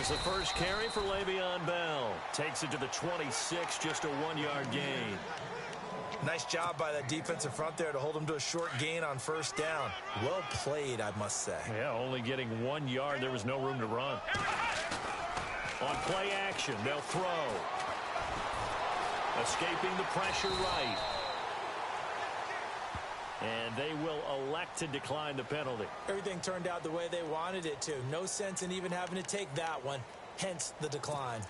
Here's the first carry for Le'Veon Bell. Takes it to the 26, just a 1-yard gain. Nice job by that defensive front there to hold him to a short gain on first down. Well played, I must say. Yeah, only getting 1 yard. There was no room to run. On play action, they'll throw. Escaping the pressure right. And they will elect to decline the penalty. Everything turned out the way they wanted it to. No sense in even having to take that one. Hence the decline.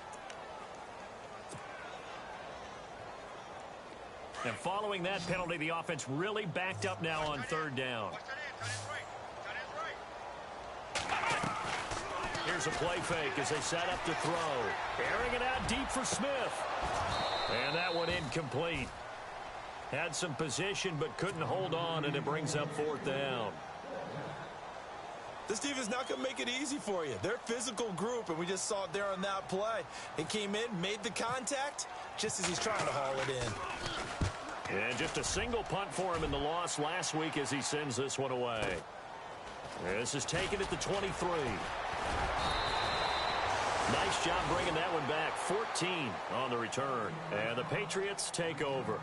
And following that penalty, the offense really backed up now on third down. Here's a play fake as they set up to throw. Airing it out deep for Smith. And that one incomplete. Had some position but couldn't hold on, and it brings up fourth down. This defense is not going to make it easy for you. They're a physical group, and we just saw it there on that play. It came in, made the contact, just as he's trying to haul it in. And just a single punt for him in the loss last week as he sends this one away. This is taken at the 23. Nice job bringing that one back. 14 on the return. And the Patriots take over.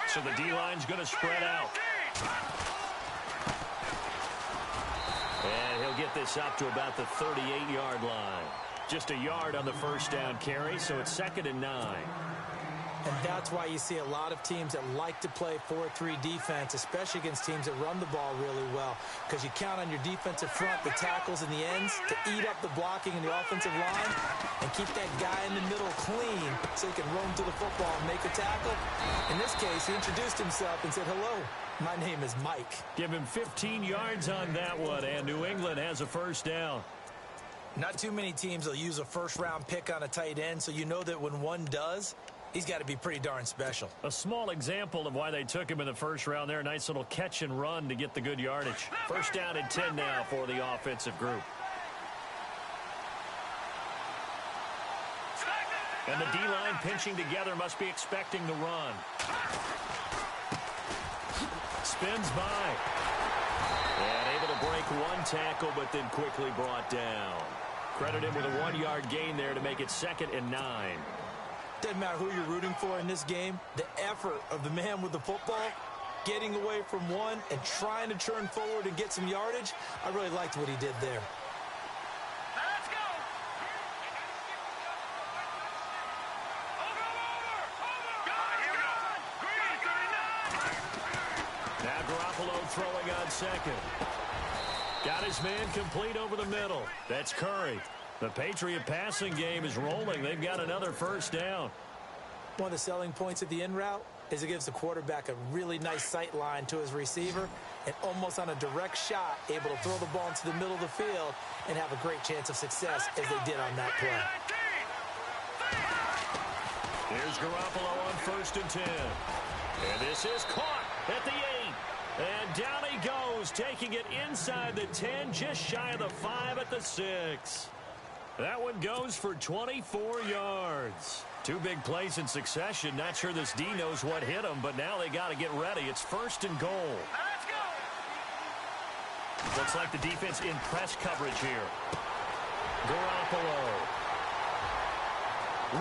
So the D-line's going to spread out. And he'll get this up to about the 38-yard line. Just a yard on the first down carry, so it's 2nd and 9. And that's why you see a lot of teams that like to play 4-3 defense, especially against teams that run the ball really well, because you count on your defensive front, the tackles and the ends, to eat up the blocking in the offensive line and keep that guy in the middle clean so he can roam to the football and make a tackle. In this case, he introduced himself and said, "Hello, my name is Mike." Give him 15 yards on that one, and New England has a first down. Not too many teams will use a first-round pick on a tight end, so you know that when one does, he's got to be pretty darn special. A small example of why they took him in the first round there. A nice little catch and run to get the good yardage. First down and 10 now for the offensive group. And the D-line pinching together must be expecting the run. Spins by. And able to break one tackle, but then quickly brought down. Credit him with a 1-yard gain there to make it 2nd and 9. Doesn't matter who you're rooting for in this game. The effort of the man with the football, getting away from one and trying to turn forward and get some yardage, I really liked what he did there. Let's go. Now Garoppolo throwing on second. Got his man complete over the middle. That's Curry. The Patriot passing game is rolling. They've got another first down. One of the selling points of the in route is it gives the quarterback a really nice sight line to his receiver and almost on a direct shot able to throw the ball into the middle of the field and have a great chance of success as they did on that play. Here's Garoppolo on 1st and 10. And this is caught at the 8. And down he goes, taking it inside the 10, just shy of the 5 at the 6. That one goes for 24 yards. 2 big plays in succession. Not sure this D knows what hit him, but now they got to get ready. It's 1st and goal. Let's go. Looks like the defense in press coverage here. Garoppolo.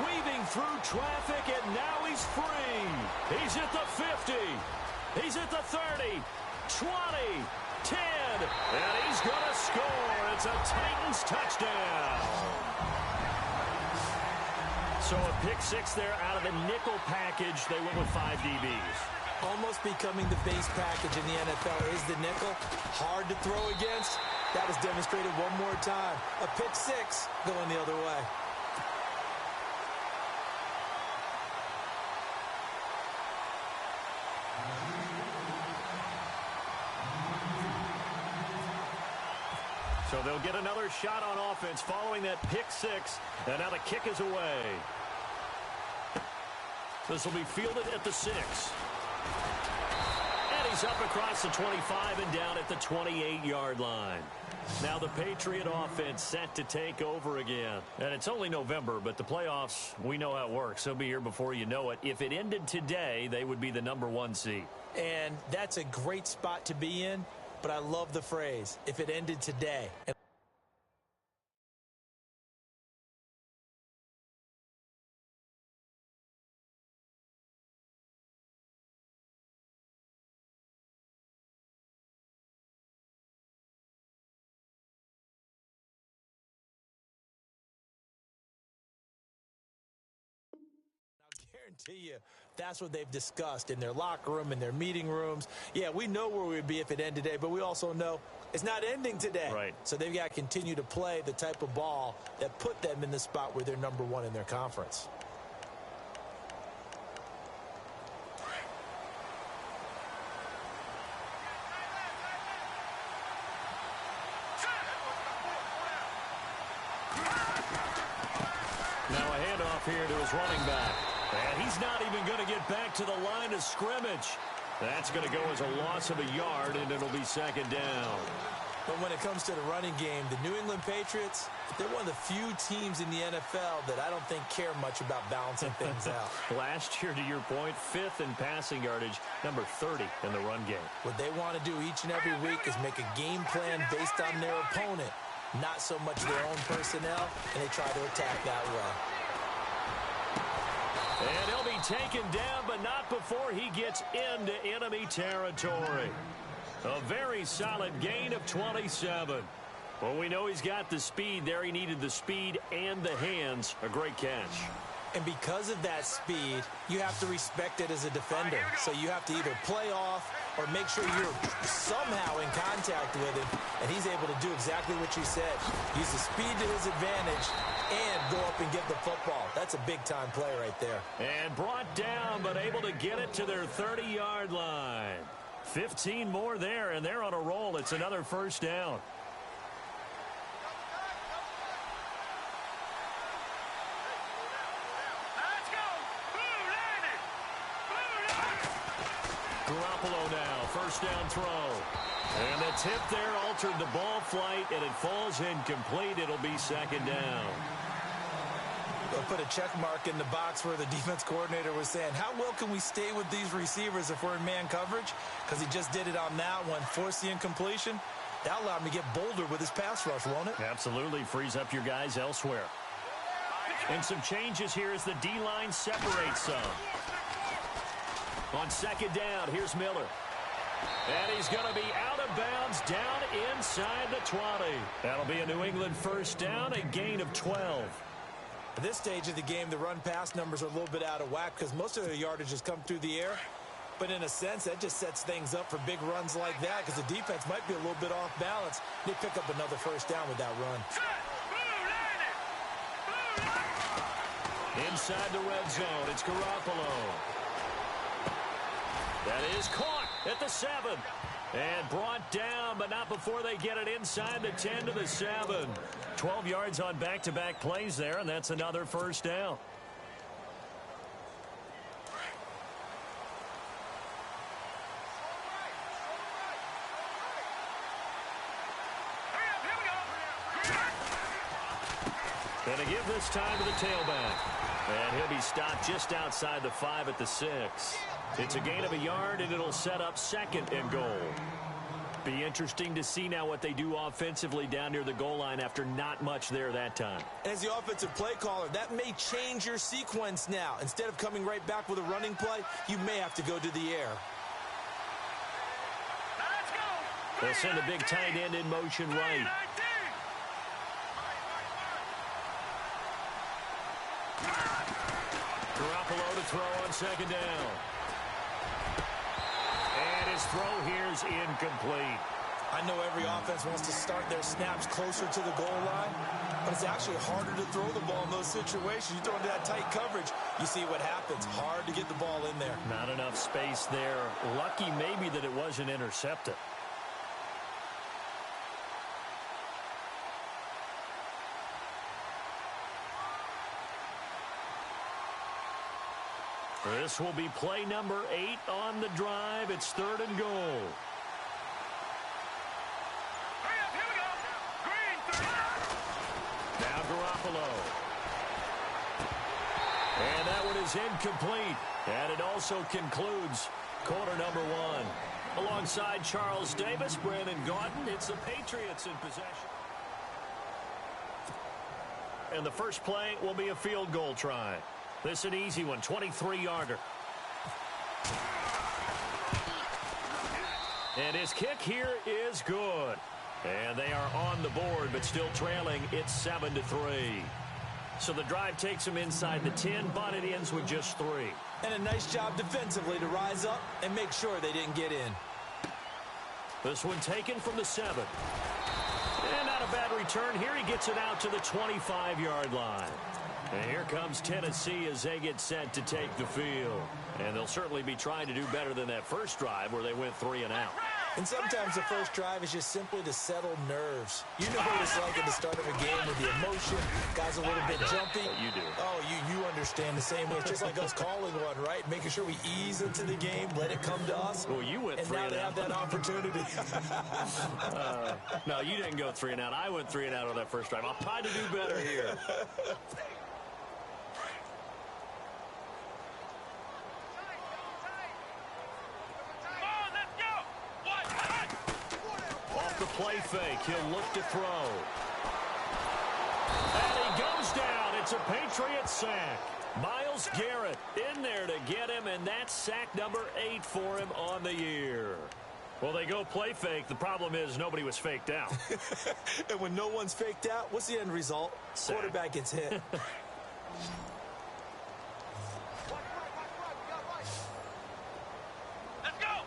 Weaving through traffic, and now he's free. He's at the 50. He's at the 30, 20, 10, and he's going to score. It's a Titans touchdown. So a pick 6 there out of the nickel package. They went with 5 DBs. Almost becoming the base package in the NFL is the nickel. Hard to throw against. That was demonstrated one more time. A pick 6 going the other way. So they'll get another shot on offense following that pick six. And now the kick is away. This will be fielded at the 6. And he's up across the 25 and down at the 28-yard line. Now the Patriot offense set to take over again. And it's only November, but the playoffs, we know how it works. They'll be here before you know it. If it ended today, they would be the #1 seed. And that's a great spot to be in, but I love the phrase, if it ended today. Guarantee you that's what they've discussed in their locker room, in their meeting rooms. Yeah, we know where we would be if it ended today, but we also know it's not ending today. Right. So they've got to continue to play the type of ball that put them in the spot where they're #1 in their conference. Now a handoff here to his running back. And he's not even going to get back to the line of scrimmage. That's going to go as a loss of a yard, and it'll be 2nd down. But when it comes to the running game, the New England Patriots, they're one of the few teams in the NFL that I don't think care much about balancing things out. Last year, to your point, 5th in passing yardage, number 30 in the run game. What they want to do each and every week is make a game plan based on their opponent, not so much their own personnel, and they try to attack that way. And he'll be taken down, but not before he gets into enemy territory. A very solid gain of 27. Well, we know he's got the speed there. He needed the speed and the hands. A great catch. And because of that speed, you have to respect it as a defender. So you have to either play off or make sure you're somehow in contact with him, and he's able to do exactly what you said. Use the speed to his advantage and go up and get the football. That's a big-time play right there. And brought down, but able to get it to their 30-yard line. 15 more there, and they're on a roll. It's another 1st down. Garoppolo now, 1st down throw. And the tip there altered the ball flight, and it falls incomplete. It'll be 2nd down. They'll put a check mark in the box where the defense coordinator was saying, how well can we stay with these receivers if we're in man coverage? Because he just did it on that one, forced the incompletion. That allowed him to get bolder with his pass rush, won't it? Absolutely. Frees up your guys elsewhere. And some changes here as the D-line separates some. On 2nd down, here's Miller. And he's going to be out of bounds down inside the 20. That'll be a New England 1st down, a gain of 12. At this stage of the game, the run-pass numbers are a little bit out of whack because most of their yardage has come through the air. But in a sense, that just sets things up for big runs like that because the defense might be a little bit off balance. They pick up another 1st down with that run. Inside the red zone, it's Garoppolo. That is caught at the 7. And brought down, but not before they get it inside the 10 to the 7. 12 yards on back-to-back plays there, and that's another 1st down. And a give this time to the tailback. And he'll be stopped just outside the 5 at the 6. It's a gain of a yard, and it'll set up 2nd and goal. Be interesting to see now what they do offensively down near the goal line after not much there that time. As the offensive play caller, that may change your sequence now. Instead of coming right back with a running play, you may have to go to the air. They'll send a big tight end in motion right. Garoppolo to throw on 2nd down. And his throw here is incomplete. I know every offense wants to start their snaps closer to the goal line, but it's actually harder to throw the ball in those situations. You throw into that tight coverage, you see what happens. Hard to get the ball in there. Not enough space there. Lucky maybe that it wasn't intercepted. This will be play number 8 on the drive. It's 3rd and goal. Hurry up, here we go. Green, 30. Now Garoppolo. And that one is incomplete. And it also concludes quarter number 1. Alongside Charles Davis, Brandon Gaudin, it's the Patriots in possession. And the first play will be a field goal try. This is an easy one, 23-yarder. And his kick here is good. And they are on the board, but still trailing. It's 7-3. So the drive takes them inside the 10, but it ends with just 3. And a nice job defensively to rise up and make sure they didn't get in. This one taken from the 7. And not a bad return here. He gets it out to the 25-yard line. And here comes Tennessee as they get set to take the field. And they'll certainly be trying to do better than that first drive where they went 3 and out. And sometimes the first drive is just simply to settle nerves. You know what it's like at the start of a game with the emotion. Guys a little bit jumpy. You do. Oh, you understand the same way. It's just like us calling one, right? Making sure we ease into the game, let it come to us. Well, you went 3 and now they have that opportunity. No, you didn't go 3 and out. I went 3 and out on that first drive. I'll try to do better here. Play fake. He'll look to throw. And he goes down. It's a Patriot sack. Myles Garrett in there to get him, and that's sack number 8 for him on the year. Well, they go play fake. The problem is nobody was faked out. And when no one's faked out, what's the end result? Sack. Quarterback gets hit. Let's go.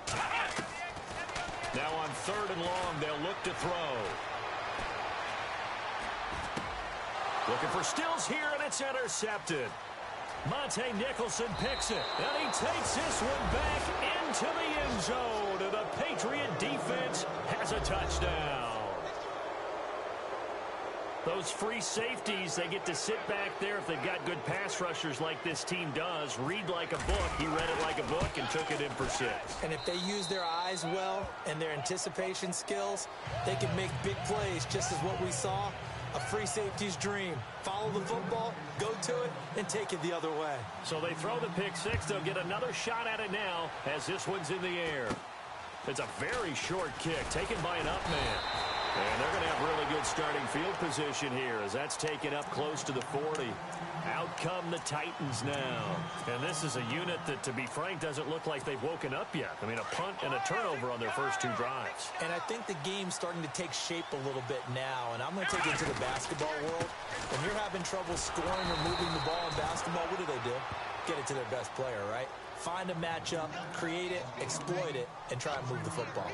Now on 3rd and long, they'll look to throw. Looking for Stills here, and it's intercepted. Monte Nicholson picks it, and he takes this one back into the end zone. And the Patriot defense has a touchdown. Those free safeties, they get to sit back there if they've got good pass rushers like this team does. Read like a book. He read it like a book and took it in for 6. And if they use their eyes well and their anticipation skills, they can make big plays, just as what we saw. A free safety's dream. Follow the football, go to it, and take it the other way. So they throw the pick 6. They'll get another shot at it now as this one's in the air. It's a very short kick taken by an up man. And they're going to have really good starting field position here as that's taken up close to the 40. Out come the Titans now. And this is a unit that, to be frank, doesn't look like they've woken up yet. I mean, a punt and a turnover on their first 2 drives. And I think the game's starting to take shape a little bit now. And I'm going to take it to the basketball world. When you're having trouble scoring or moving the ball in basketball, what do? Get it to their best player, right? Find a matchup, create it, exploit it, and try and move the football.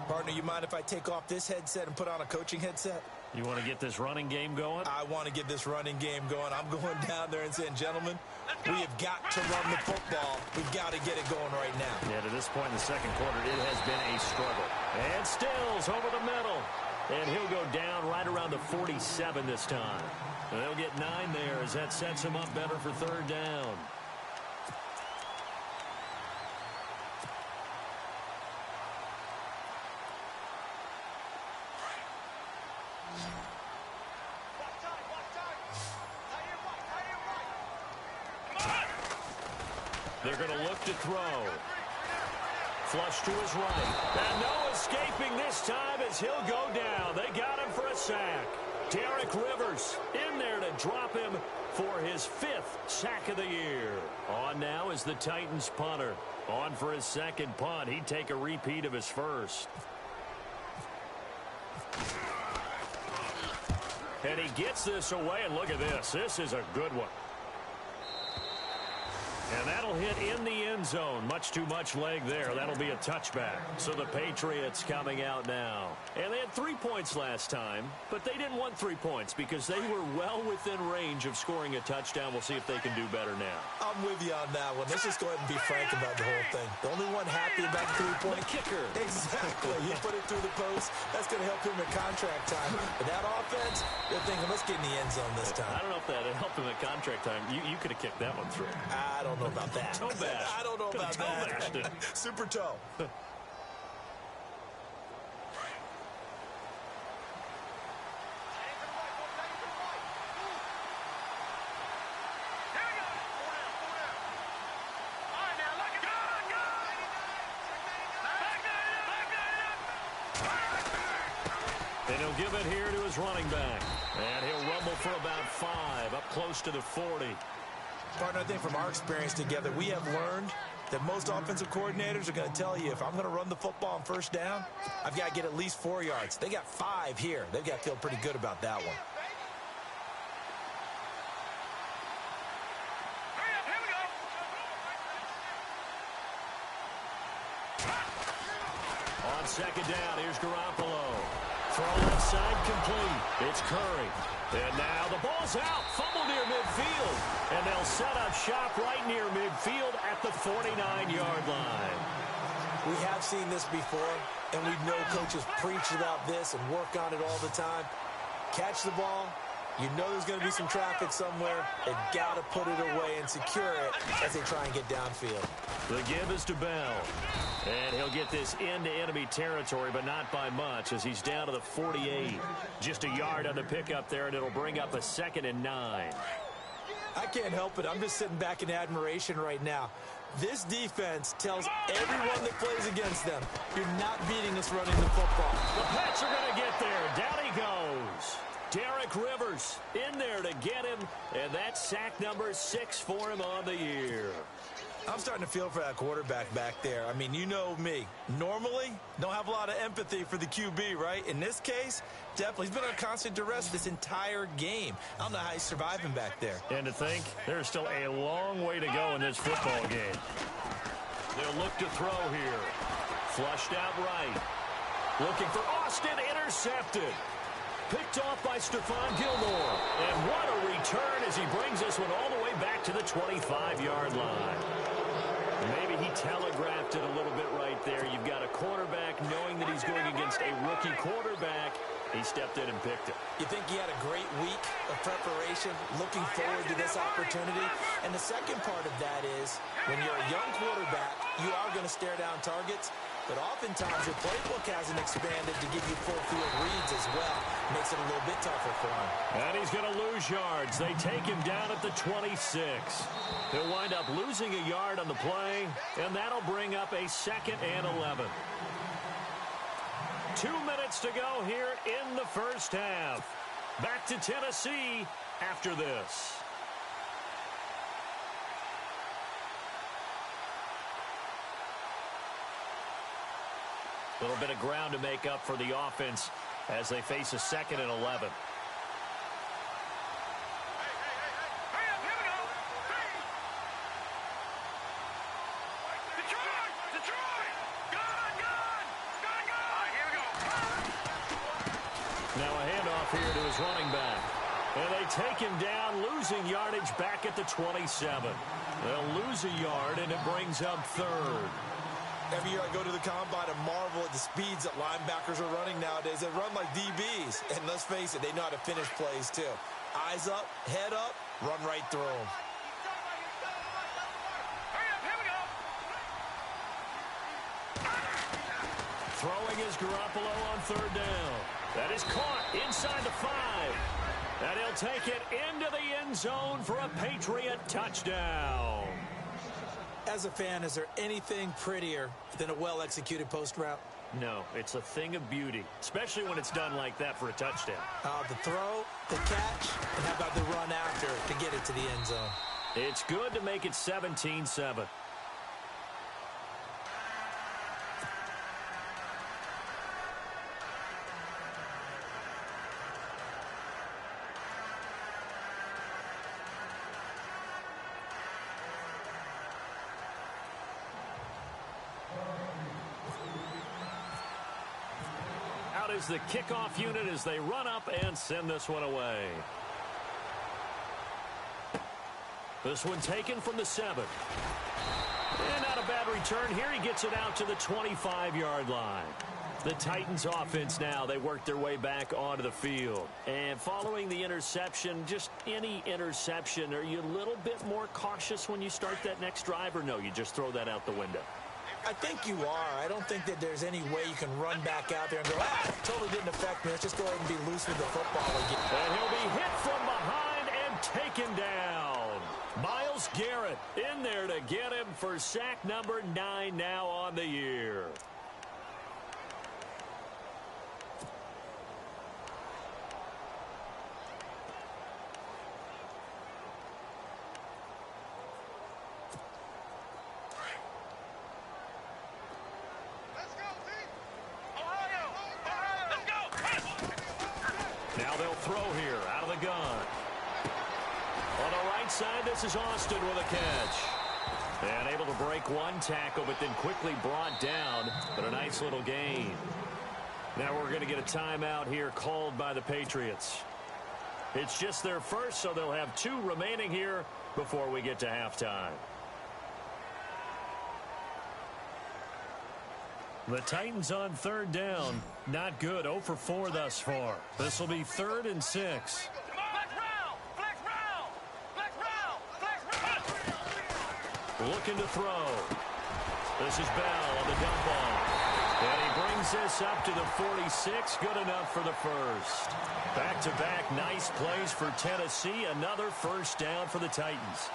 Partner, you mind if I take off this headset and put on a coaching headset? You want to get this running game going? I want to get this running game going. I'm going down there and saying, gentlemen, we have got to run the football. We've got to get it going right now. Yeah, to this point in the second quarter, it has been a struggle. And Stills over the middle. And he'll go down right around the 47 this time. And they'll get 9 there as that sets him up better for 3rd down. They're going to look to throw. Flush to his right. And no escaping this time as he'll go down. They got him for a sack. Derek Rivers in there to drop him for his 5th sack of the year. On now is the Titans punter. On for his 2nd punt. He'd take a repeat of his first. And he gets this away, and look at this. This is a good one. And that'll hit in the end zone. Much too much leg there. That'll be a touchback. So the Patriots coming out now. And they had 3 points last time, but they didn't want 3 points because they were well within range of scoring a touchdown. We'll see if they can do better now. I'm with you on that one. Let's just go ahead and be frank about the whole thing. The only one happy about the 3-point kicker. Exactly. You put it through the post. That's going to help him in contract time. But that offense, they're thinking, let's get in the end zone this time. I don't know if that helped him at contract time. You could have kicked that one through. I don't don't know about that. Toe bash. I don't know about Toe bashed that. it. Super toe. And he'll give it here to his running back. And he'll rumble for about 5, up close to the 40. Partner, I think from our experience together, we have learned that most offensive coordinators are going to tell you, if I'm going to run the football on first down, I've got to get at least 4 yards. They got 5 here. They've got to feel pretty good about that one. On second down, here's Garoppolo. Throw left side complete. It's Curry. And now the ball's out. Fumble near midfield. And they'll set up shop right near midfield at the 49-yard line. We have seen this before, and we know coaches preach about this and work on it all the time. Catch the ball. You know there's going to be some traffic somewhere. They've got to put it away and secure it as they try and get downfield. The give is to Bell. And he'll get this into enemy territory, but not by much, as he's down to the 48. Just a yard on the pickup there, and it'll bring up a 2nd and 9. I can't help it. I'm just sitting back in admiration right now. This defense tells everyone that plays against them, you're not beating us running the football. The Pats are going to get there. Down he goes. Derek Rivers in there to get him, and that's sack number 6 for him on the year. I'm starting to feel for that quarterback back there. I mean, you know me. Normally, don't have a lot of empathy for the QB, right? In this case, definitely. He's been on constant duress this entire game. I don't know how he's surviving back there. And to think, there's still a long way to go in this football game. They'll look to throw here. Flushed out right. Looking for Austin, intercepted. Picked off by Stephon Gilmore. And what a return as he brings this one all the way back to the 25-yard line. Maybe he telegraphed it a little bit right there. You've got a quarterback knowing that he's going against a rookie quarterback. He stepped in and picked it. You think he had a great week of preparation, looking forward to this opportunity? And the second part of that is, when you're a young quarterback, you are going to stare down targets, but oftentimes your playbook hasn't expanded to give you full field reads as well. Makes it a little bit tougher for him. And he's going to lose yards. They take him down at the 26. He'll wind up losing a yard on the play, and that'll bring up a 2nd and 11. 2 minutes to go here in the first half. Back to Tennessee after this. A little bit of ground to make up for the offense as they face a 2nd and 11. Now a handoff here to his running back. And they take him down, losing yardage back at the 27. They'll lose a yard, and it brings up 3rd. Every year I go to the combine and marvel at the speeds that linebackers are running nowadays. They run like DBs. And let's face it, they know how to finish plays too. Eyes up, head up, run right through them. Throwing is Garoppolo on 3rd down. That is caught inside the 5. And he'll take it into the end zone for a Patriot touchdown. As a fan, is there anything prettier than a well-executed post route? No, it's a thing of beauty, especially when it's done like that for a touchdown. The throw, the catch, and how about the run after to get it to the end zone? It's good to make it 17-7. Out is the kickoff unit as they run up and send this one away. This one taken from the 7. And not a bad return here. He gets it out to the 25-yard line. The Titans offense now, they work their way back onto the field. And following the interception, just any interception, are you a little bit more cautious when you start that next drive, or no, you just throw that out the window? I think you are. I don't think that there's any way you can run back out there and go, totally didn't affect me. Let's just go ahead and be loose with the football again. And he'll be hit from behind and taken down. Myles Garrett in there to get him for sack number 9 now on the year. Now they'll throw here out of the gun. On the right side, this is Austin with a catch. And able to break one tackle, but then quickly brought down. But a nice little gain. Now we're going to get a timeout here called by the Patriots. It's just their first, so they'll have 2 remaining here before we get to halftime. The Titans on 3rd down. Not good. 0 for 4 thus far. This will be 3rd and 6. Looking to throw. This is Bell on the dump off. And he brings this up to the 46. Good enough for the first. Back-to-back nice plays for Tennessee. Another first down for the Titans.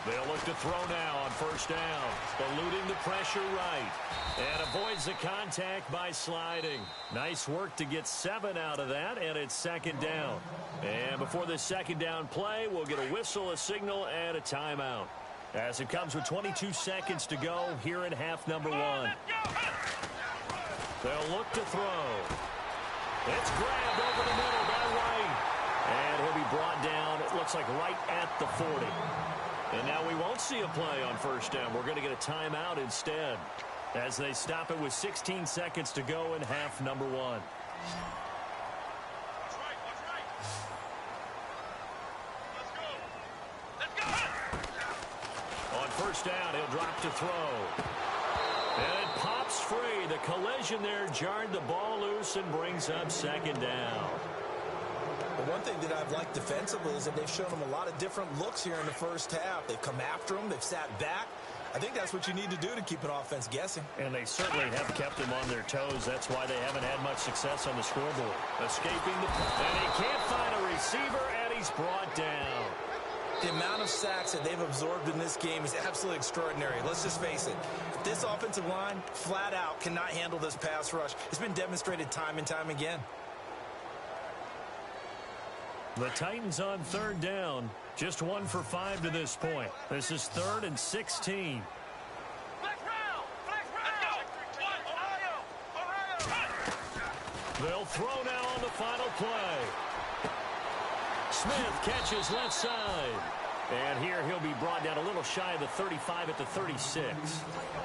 They'll look to throw now on 1st down. Eluding the pressure right. And avoids the contact by sliding. Nice work to get 7 out of that, and it's 2nd down. And before this 2nd down play, we'll get a whistle, a signal, and a timeout. As it comes with 22 seconds to go here in half number 1. They'll look to throw. It's grabbed over the middle by White. And he'll be brought down, it looks like right at the 40. And now we won't see a play on 1st down. We're going to get a timeout instead as they stop it with 16 seconds to go in half number 1. Watch right. Let's go. On 1st down, he'll drop to throw. And it pops free. The collision there jarred the ball loose and brings up 2nd down. But one thing that I've liked defensively is that they've shown them a lot of different looks here in the 1st half. They've come after them. They've sat back. I think that's what you need to do to keep an offense guessing. And they certainly have kept them on their toes. That's why they haven't had much success on the scoreboard. Escaping the... And he can't find a receiver, and he's brought down. The amount of sacks that they've absorbed in this game is absolutely extraordinary. Let's just face it. This offensive line, flat out, cannot handle this pass rush. It's been demonstrated time and time again. The Titans on 3rd down. Just 1 for 5 to this point. This is 3rd and 16. They'll throw now on the final play. Smith catches left side. And here he'll be brought down a little shy of the 35 at the 36.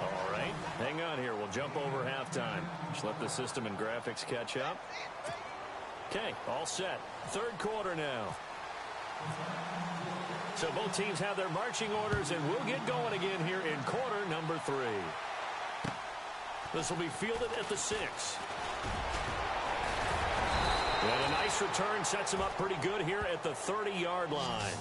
All right, hang on here. We'll jump over halftime. Just let the system and graphics catch up. Okay, all set. 3rd quarter now. So both teams have their marching orders, and we'll get going again here in quarter number 3. This will be fielded at the 6. And a nice return sets them up pretty good here at the 30-yard line.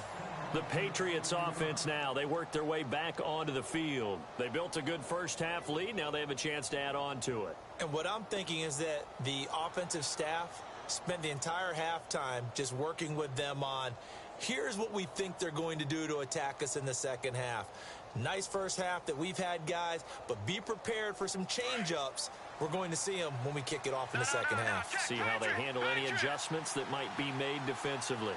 The Patriots offense now, they work their way back onto the field. They built a good 1st half lead. Now they have a chance to add on to it. And what I'm thinking is that the offensive staff spent the entire halftime just working with them on, here's what we think they're going to do to attack us in the 2nd half. Nice 1st half that we've had, guys, but be prepared for some change-ups. We're going to see them when we kick it off in the 2nd half. See how they handle any adjustments that might be made defensively.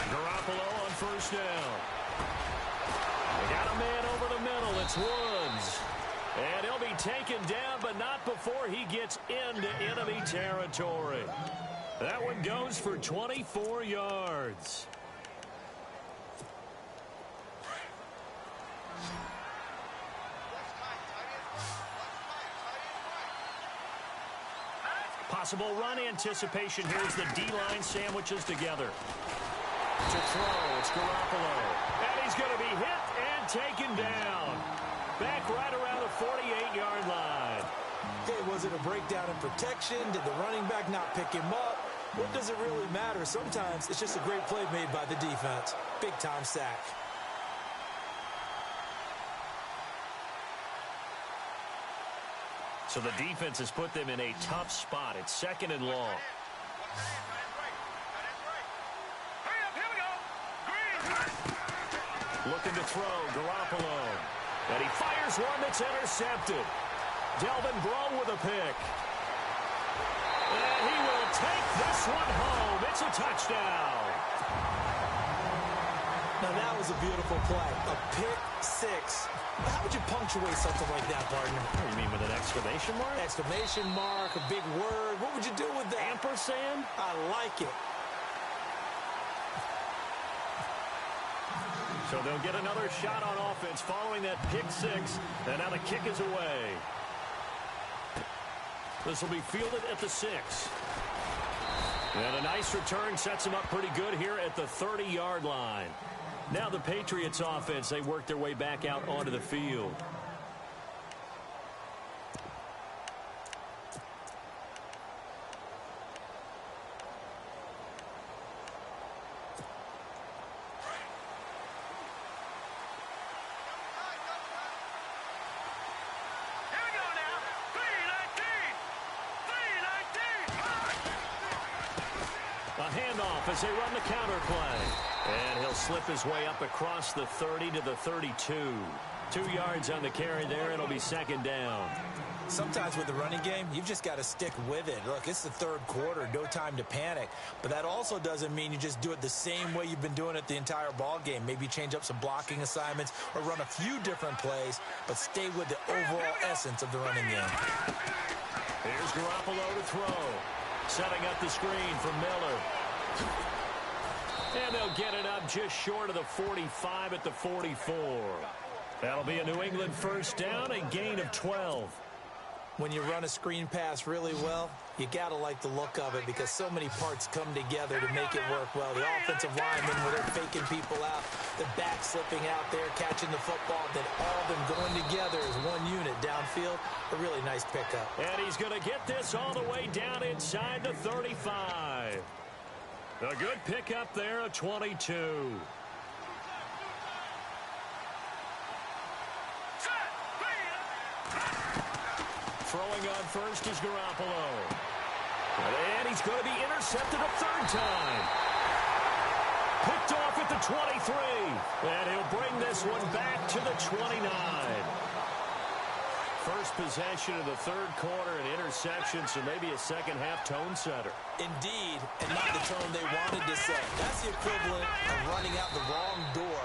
Garoppolo on 1st down. They got a man over the middle. It's Woods. And he'll be taken down, but not before he gets into enemy territory. That one goes for 24 yards. Possible run anticipation. Here's the D-line sandwiches together. To throw, it's Garoppolo. And he's going to be hit and taken down. Back right around the 48-yard line. Hey, was it a breakdown in protection? Did the running back not pick him up? What does it really matter? Sometimes it's just a great play made by the defense. Big-time sack. So the defense has put them in a tough spot. It's 2nd and long. Looking to throw, Garoppolo. And he fires one that's intercepted. Delvin Breaux with a pick. And he will take this one home. It's a touchdown. Now that was a beautiful play. A pick six. How would you punctuate something like that, partner? What do you mean, with an exclamation mark? Exclamation mark, a big word. What would you do with that? Ampersand? I like it. So they'll get another shot on offense following that pick six. And now the kick is away. This will be fielded at the 6. And a nice return sets them up pretty good here at the 30-yard line. Now the Patriots offense, they work their way back out onto the field. As they run the counter play. And he'll slip his way up across the 30 to the 32. 2 yards on the carry there. It'll be 2nd down. Sometimes with the running game, you've just got to stick with it. Look, it's the 3rd quarter. No time to panic. But that also doesn't mean you just do it the same way you've been doing it the entire ball game. Maybe change up some blocking assignments or run a few different plays, but stay with the overall essence of the running game. Here's Garoppolo to throw. Setting up the screen for Miller. And they'll get it up just short of the 45 at the 44. That'll be a New England 1st down, a gain of 12. When you run a screen pass really well, you got to like the look of it because so many parts come together to make it work well. The offensive linemen, where they're faking people out, the back slipping out there, catching the football, then all of them going together as one unit downfield. A really nice pickup. And he's going to get this all the way down inside the 35. A good pickup there, a 22. Throwing on first is Garoppolo. And he's going to be intercepted a 3rd time. Picked off at the 23. And he'll bring this one back to the 29. First possession of the 3rd quarter, an interception, so maybe a second-half tone setter. Indeed, and not the tone they wanted to set. That's the equivalent of running out the wrong door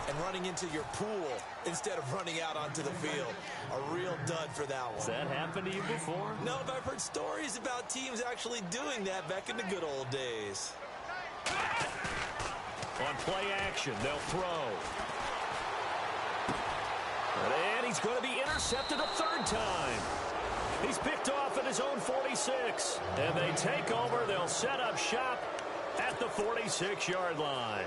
and running into your pool instead of running out onto the field. A real dud for that one. Has that happened to you before? No, but I've heard stories about teams actually doing that back in the good old days. On play action, they'll throw. And he's going to be intercepted a 3rd time. He's picked off at his own 46. And they take over. They'll set up shop at the 46-yard line.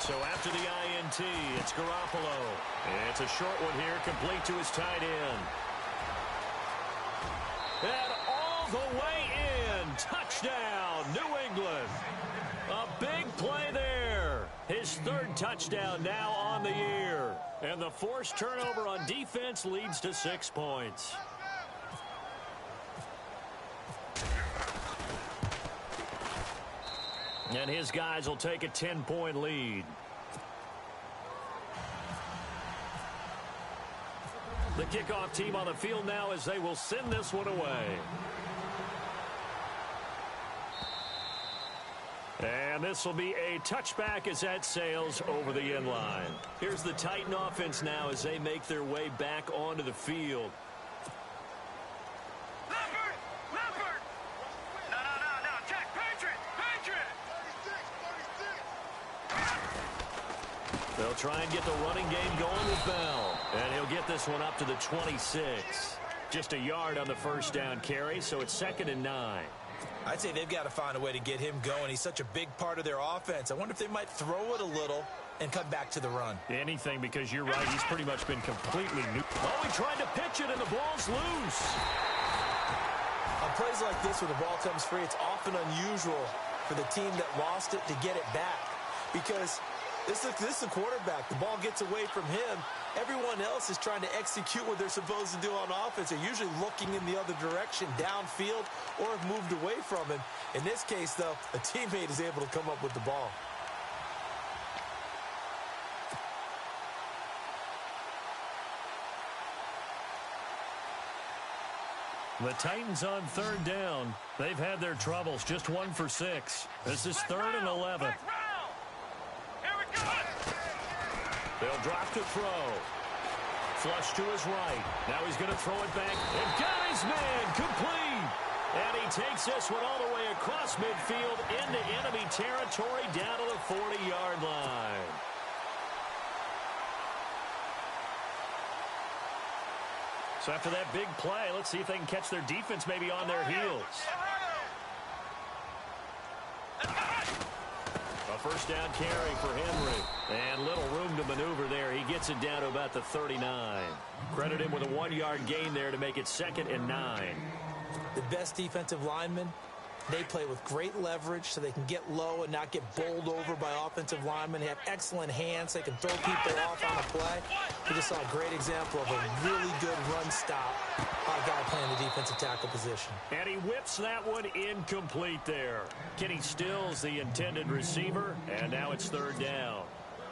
So after the INT, it's Garoppolo. It's a short one here, complete to his tight end. And all the way in. Touchdown, New England. A big play there. His 3rd touchdown now on the year. And the forced turnover on defense leads to 6 points. And his guys will take a 10-point lead. The kickoff team on the field now as they will send this one away. And this will be a touchback as that sails over the end line. Here's the Titan offense now as they make their way back onto the field. Number try and get the running game going with Bell. And he'll get this one up to the 26. Just a yard on the first down carry, so it's 2nd and 9. I'd say they've got to find a way to get him going. He's such a big part of their offense. I wonder if they might throw it a little and come back to the run. Anything, because you're right. He's pretty much been completely new. Oh, he tried to pitch it, and the ball's loose. On plays like this where the ball comes free, it's often unusual for the team that lost it to get it back. Because this is a quarterback. The ball gets away from him. Everyone else is trying to execute what they're supposed to do on offense. They're usually looking in the other direction, downfield, or have moved away from him. In this case, though, a teammate is able to come up with the ball. The Titans on 3rd down. They've had their troubles, just 1 for 6. This is 3rd and 11. They'll drop to throw. Flush to his right. Now he's going to throw it back. And got his man complete. And he takes this one all the way across midfield into enemy territory down to the 40-yard line. So after that big play, let's see if they can catch their defense maybe on their heels. A first down carry for Henry. And little room to maneuver there. He gets it down to about the 39. Credit him with a 1-yard gain there to make it 2nd and 9. The best defensive linemen, they play with great leverage so they can get low and not get bowled over by offensive linemen. They have excellent hands. They can throw people off on a play. We just saw a great example of a really good run stop by a guy playing the defensive tackle position. And he whips that one incomplete there. Kenny Stills, the intended receiver, and now it's 3rd down.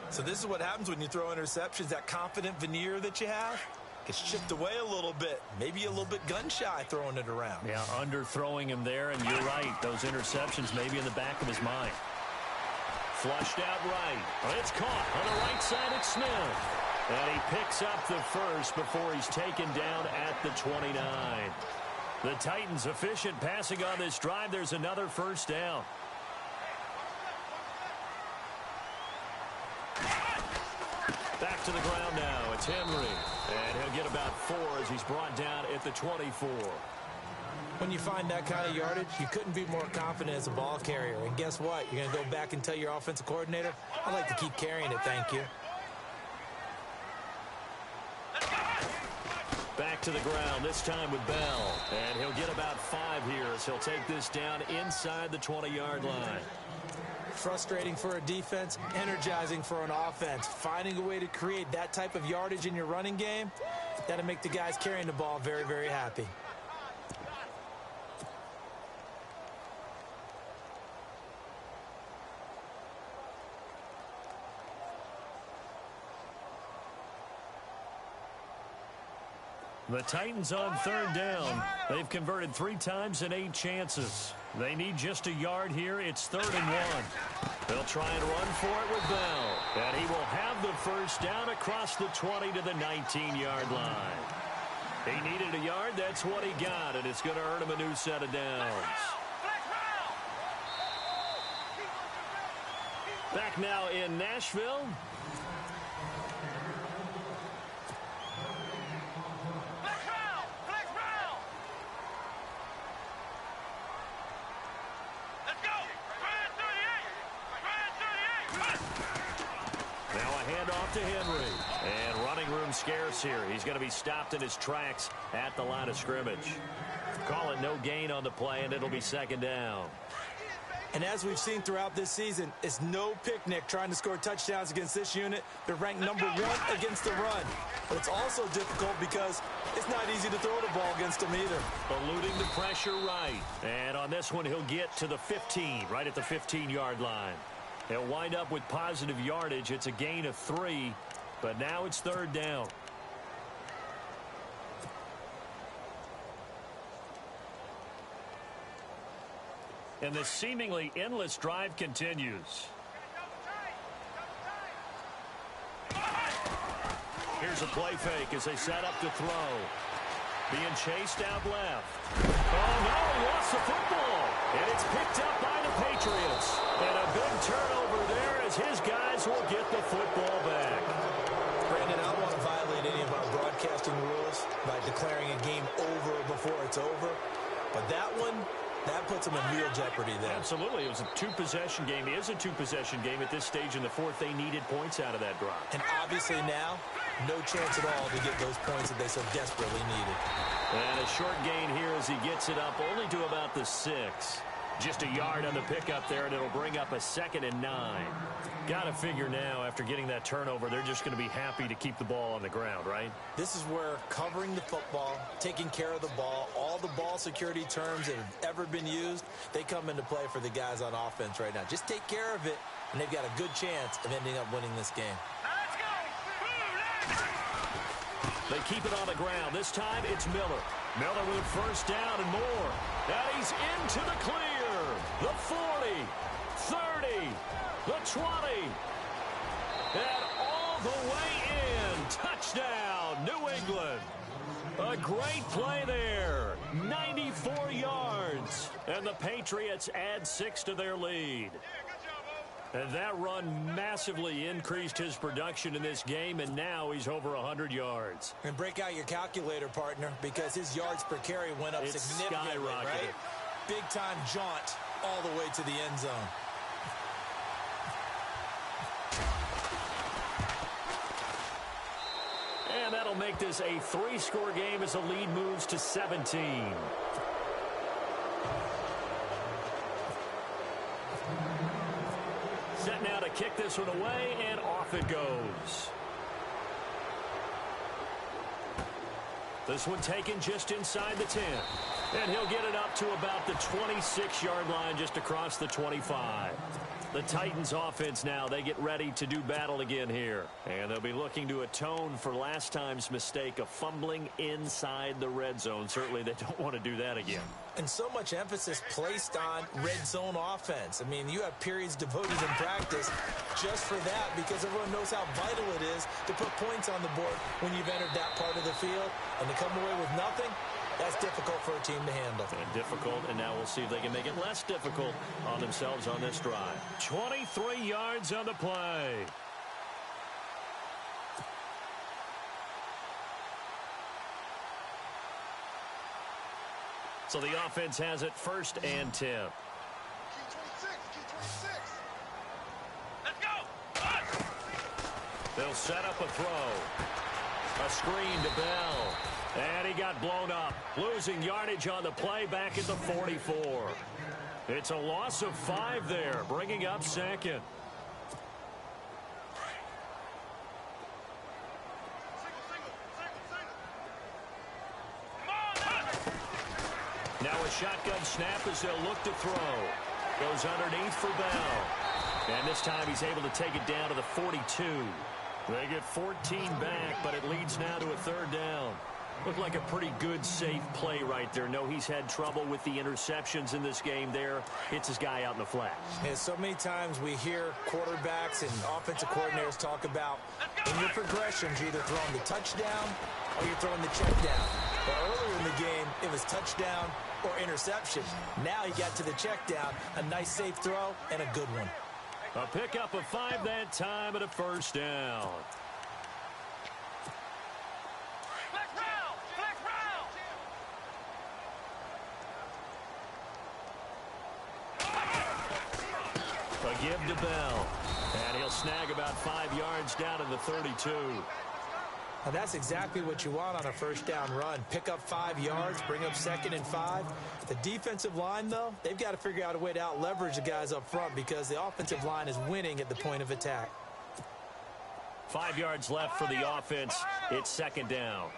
So this is what happens when you throw interceptions. That confident veneer that you have gets chipped away a little bit. Maybe a little bit gun-shy throwing it around. Yeah, underthrowing him there, and you're right. Those interceptions may be in the back of his mind. Flushed out right. Oh, it's caught on the right side. It's Smith. And he picks up the first before he's taken down at the 29. The Titans efficient passing on this drive. There's another first down. Back to the ground now. It's Henry. And he'll get about 4 as he's brought down at the 24. When you find that kind of yardage, you couldn't be more confident as a ball carrier. And guess what? You're going to go back and tell your offensive coordinator, I'd like to keep carrying it, thank you. Back to the ground, this time with Bell. And he'll get about 5 here as he'll take this down inside the 20-yard line. Frustrating for a defense, energizing for an offense. Finding a way to create that type of yardage in your running game, that'll make the guys carrying the ball very, very happy. The Titans on 3rd down. They've converted 3 times in 8 chances. They need just a yard here. It's 3rd and 1. They'll try and run for it with Bell. And he will have the first down across the 20 to the 19-yard line. He needed a yard. That's what he got. And it's going to earn him a new set of downs. Back now in Nashville. To Henry. And running room scarce here. He's going to be stopped in his tracks at the line of scrimmage. Call it no gain on the play, and it'll be 2nd down. And as we've seen throughout this season, it's no picnic trying to score touchdowns against this unit. They're ranked number 1 against the run. But it's also difficult because it's not easy to throw the ball against them either. Eluding the pressure right. And on this one, he'll get to the 15, right at the 15-yard line. They'll wind up with positive yardage. It's a gain of 3, but now it's 3rd down. And the seemingly endless drive continues. Here's a play fake as they set up to throw. Being chased out left. Oh, no, he lost the football. And it's picked up by the Patriots. And a big turnover there as his guys will get the football back. Brandon, I don't want to violate any of our broadcasting rules by declaring a game over before it's over. But that one, that puts them in real jeopardy there. Absolutely. It was a two-possession game. It is a two-possession game at this stage in the fourth. They needed points out of that drive. And obviously now, no chance at all to get those points that they so desperately needed. And a short gain here as he gets it up only to about the 6. Just a yard on the pickup there, and it'll bring up a 2nd and 9. Got to figure now, after getting that turnover, they're just going to be happy to keep the ball on the ground, right? This is where covering the football, taking care of the ball, all the ball security terms that have ever been used, they come into play for the guys on offense right now. Just take care of it, and they've got a good chance of ending up winning this game. They keep it on the ground. This time, it's Miller. Miller with first down and more. And he's into the clear. The 40, 30, the 20. And all the way in. Touchdown, New England. A great play there. 94 yards. And the Patriots add 6 to their lead. And that run massively increased his production in this game, and now he's over 100 yards. And break out your calculator, partner, because his yards per carry went up significantly, right? Big-time jaunt all the way to the end zone. And that'll make this a 3-score game as the lead moves to 17. Set now to kick this one away, and off it goes. This one taken just inside the 10. And he'll get it up to about the 26-yard line, just across the 25. The Titans offense now, they get ready to do battle again here. And they'll be looking to atone for last time's mistake of fumbling inside the red zone. Certainly they don't want to do that again. And so much emphasis placed on red zone offense. I mean, you have periods devoted in practice just for that, because everyone knows how vital it is to put points on the board when you've entered that part of the field. And to come away with nothing, that's difficult for a team to handle. And difficult, and now we'll see if they can make it less difficult on themselves on this drive. 23 yards on the play. So the offense has it 1st and 10. Let's go. They'll set up a throw. A screen to Bell. And he got blown up. Losing yardage on the play back at the 44. It's a loss of 5 there, bringing up 2nd. Now a shotgun snap as they'll look to throw. Goes underneath for Bell. And this time he's able to take it down to the 42. They get 14 back, but it leads now to a 3rd down. Looked like a pretty good, safe play right there. No, he's had trouble with the interceptions in this game there. Hits his guy out in the flat. Yeah, so many times we hear quarterbacks and offensive coordinators talk about in your progressions, you're either throwing the touchdown or you're throwing the check down. But earlier in the game, it was touchdown or interception. Now he got to the check down, a nice safe throw and a good one. A pickup of 5 that time and a 1st down. A give to Bell. And he'll snag about 5 yards down to the 32. Now that's exactly what you want on a 1st down run. Pick up 5 yards, bring up 2nd and 5. The defensive line, though, they've got to figure out a way to out-leverage the guys up front because the offensive line is winning at the point of attack. 5 yards left for the offense. It's 2nd down.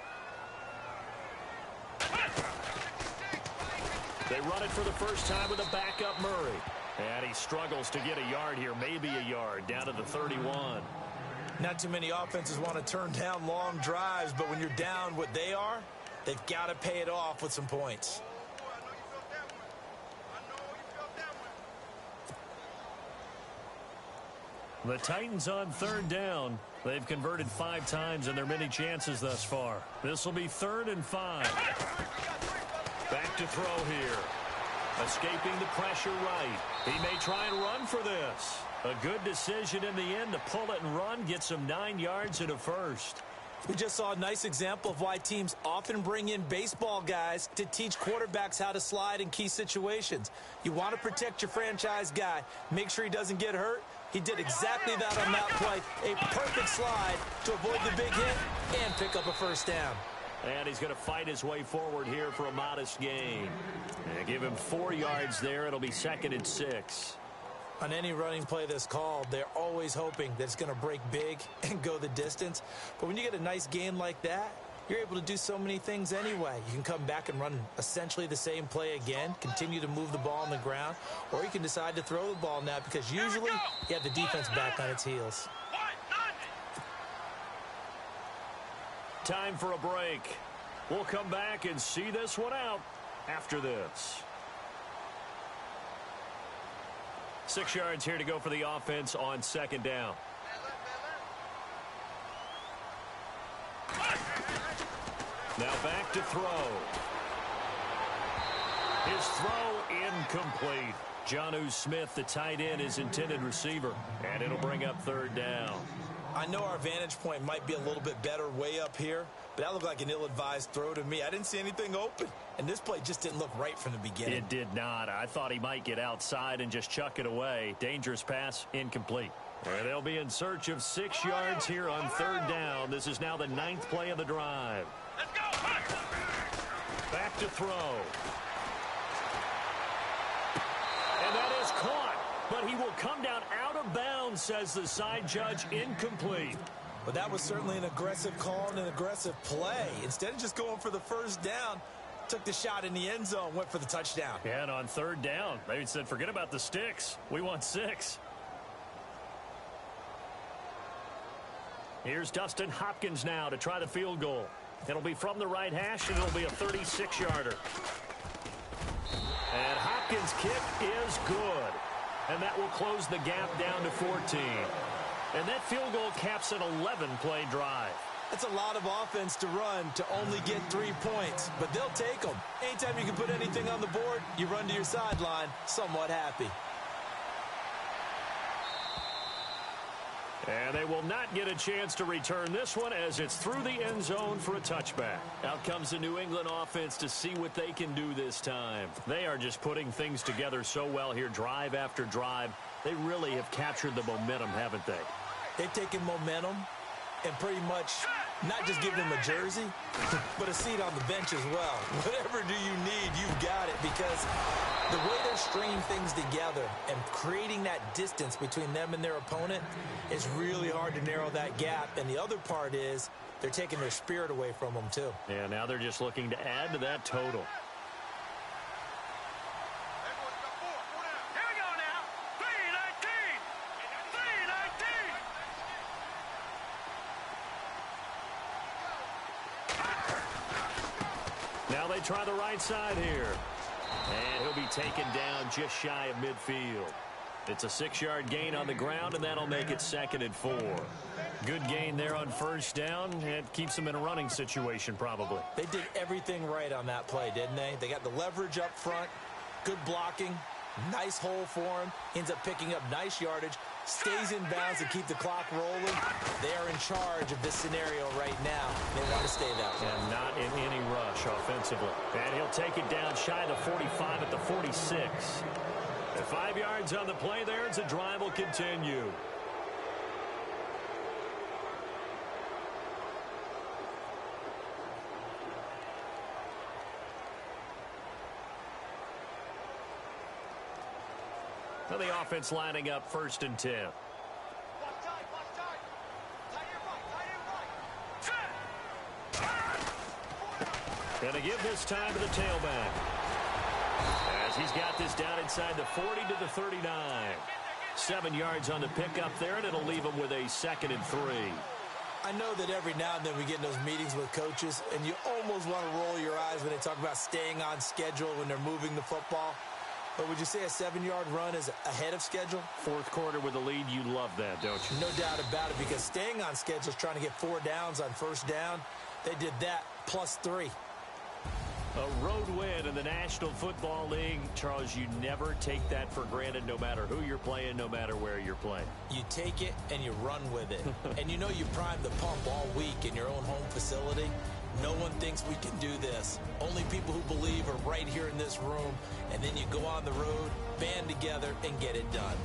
They run it for the first time with a backup Murray. And he struggles to get a yard here, maybe a yard, down to the 31. Not too many offenses want to turn down long drives, but when you're down what they are, they've got to pay it off with some points. The Titans on 3rd down. They've converted 5 times in their many chances thus far. This will be 3rd and 5. Back to throw here. Escaping the pressure right. He may try and run for this. A good decision in the end to pull it and run, get some 9 yards and a first. We just saw a nice example of why teams often bring in baseball guys to teach quarterbacks how to slide in key situations. You want to protect your franchise guy. Make sure he doesn't get hurt. He did exactly that on that play. A perfect slide to avoid the big hit and pick up a first down. And he's going to fight his way forward here for a modest gain. And give him 4 yards there. It'll be 2nd and 6. On any running play that's called, they're always hoping that it's going to break big and go the distance. But when you get a nice gain like that, you're able to do so many things anyway. You can come back and run essentially the same play again, continue to move the ball on the ground, or you can decide to throw the ball now because usually you have the defense back on its heels. Time for a break. We'll come back and see this one out after this. 6 yards here to go for the offense on 2nd down. Now back to throw. His throw incomplete. Jonnu Smith, the tight end, is intended receiver. And it'll bring up 3rd down. I know our vantage point might be a little bit better way up here, but that looked like an ill-advised throw to me. I didn't see anything open, and this play just didn't look right from the beginning. It did not. I thought he might get outside and just chuck it away. Dangerous pass, incomplete. And they'll be in search of 6 yards here on 3rd down. This is now the 9th play of the drive. Let's go. Back to throw. And that is caught. But he will come down out of bounds, says the side judge, incomplete. But that was certainly an aggressive call and an aggressive play. Instead of just going for the first down, took the shot in the end zone, went for the touchdown. Yeah, and on 3rd down, they said, forget about the sticks. We want 6. Here's Dustin Hopkins now to try the field goal. It'll be from the right hash, and it'll be a 36-yarder. And Hopkins' kick is good. And that will close the gap down to 14. And that field goal caps an 11-play drive. That's a lot of offense to run to only get 3 points, but they'll take them. Anytime you can put anything on the board, you run to your sideline somewhat happy. And they will not get a chance to return this one as it's through the end zone for a touchback. Out comes the New England offense to see what they can do this time. They are just putting things together so well here, drive after drive. They really have captured the momentum, haven't they? They've taken momentum and pretty much not just given them a jersey, but a seat on the bench as well. Whatever do you need, you've got it, because the way they're stringing things together and creating that distance between them and their opponent is really hard to narrow that gap. And the other part is they're taking their spirit away from them, too. Yeah, now they're just looking to add to that total. Here we go now. 3:19. 3:19. Now they try the right side here. And he'll be taken down just shy of midfield. It's a 6-yard gain on the ground, and that'll make it 2nd and 4. Good gain there on 1st down. It keeps them in a running situation, probably. They did everything right on that play, didn't they? They got the leverage up front, good blocking, nice hole for him, ends up picking up nice yardage, stays in bounds to keep the clock rolling. They are in charge of this scenario right now. They want to stay that way. And not in any rush offensively. And he'll take it down shy of the 45 at the 46. And 5 yards on the play there as the drive will continue. Now the offense lining up 1st and 10. Going to give this time to the tailback. As he's got this down inside the 40 to the 39. 7 yards on the pickup there, and it'll leave him with a 2nd and 3. I know that every now and then we get in those meetings with coaches, and you almost want to roll your eyes when they talk about staying on schedule when they're moving the football. But would you say a 7-yard run is ahead of schedule? Fourth quarter with a lead, you love that, don't you? No doubt about it, because staying on schedule is trying to get 4 downs on first down. They did that plus 3. A road win in the National Football League. Charles, you never take that for granted, no matter who you're playing, no matter where you're playing. You take it and you run with it. And you know you prime the pump all week in your own home facility. No one thinks we can do this. Only people who believe are right here in this room. And then you go on the road, band together, and get it done.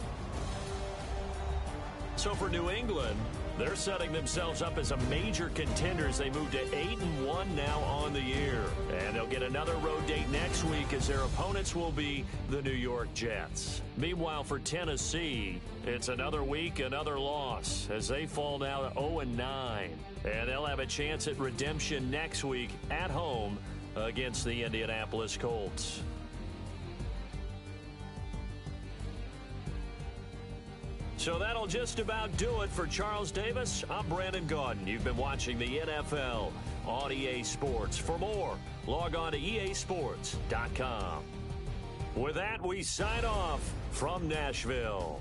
So for New England, they're setting themselves up as a major contender as they move to 8-1 now on the year. And they'll get another road date next week as their opponents will be the New York Jets. Meanwhile, for Tennessee, it's another week, another loss as they fall now to 0-9. And they'll have a chance at redemption next week at home against the Indianapolis Colts. So that'll just about do it for Charles Davis. I'm Brandon Gaudin. You've been watching the NFL on EA Sports. For more, log on to easports.com. With that, we sign off from Nashville.